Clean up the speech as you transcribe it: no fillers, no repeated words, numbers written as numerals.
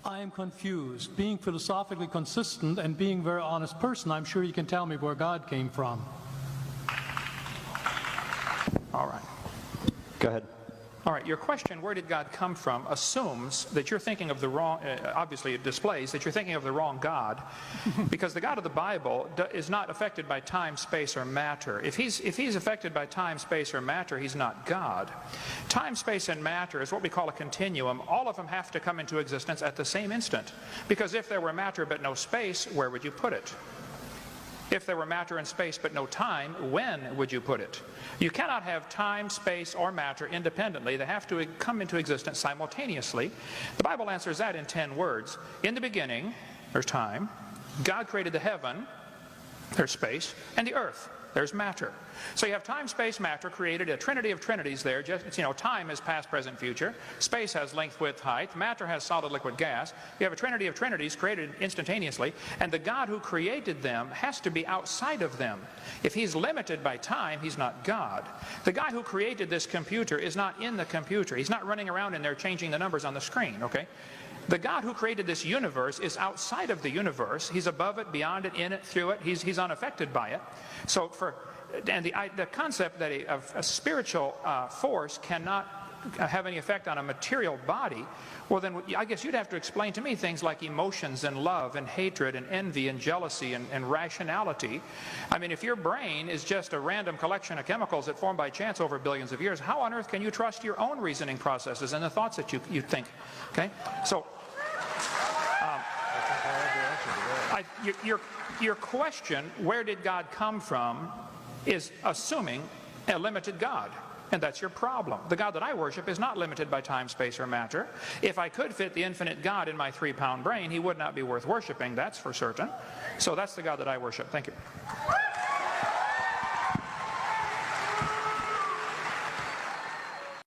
I am confused. Being philosophically consistent and being a very honest person, I'm sure you can tell me where God came from. All right. Go ahead. All right, your question, where did God come from, assumes that you're thinking of the wrong, obviously it displays that you're thinking of the wrong God, because the God of the Bible is not affected by time, space, or matter. If he's affected by time, space, or matter, he's not God. Time, space, and matter is what we call a continuum. All of them have to come into existence at the same instant, because if there were matter but no space, where would you put it? If there were matter and space but no time, when would you put it? You cannot have time, space, or matter independently. They have to come into existence simultaneously. The Bible answers that in 10 words. In the beginning, there's time. God created the heaven, there's space, and the earth, there's matter. So you have time, space, matter, created a trinity of trinities there. Just, time is past, present, future. Space has length, width, height. Matter has solid, liquid, gas. You have a trinity of trinities created instantaneously, and the God who created them has to be outside of them. If he's limited by time, he's not God. The guy who created this computer is not in the computer. He's not running around in there changing the numbers on the screen, okay? The God who created this universe is outside of the universe. He's above it, beyond it, in it, through it. He's unaffected by it. So the concept that a spiritual force cannot have any effect on a material body, well then I guess you'd have to explain to me things like emotions and love and hatred and envy and jealousy and rationality. I mean, if your brain is just a random collection of chemicals that formed by chance over billions of years, how on earth can you trust your own reasoning processes and the thoughts that you think? Okay, so your question, where did God come from, is assuming a limited God. And that's your problem. The God that I worship is not limited by time, space, or matter. If I could fit the infinite God in my 3-pound brain, he would not be worth worshiping, that's for certain. So that's the God that I worship. Thank you.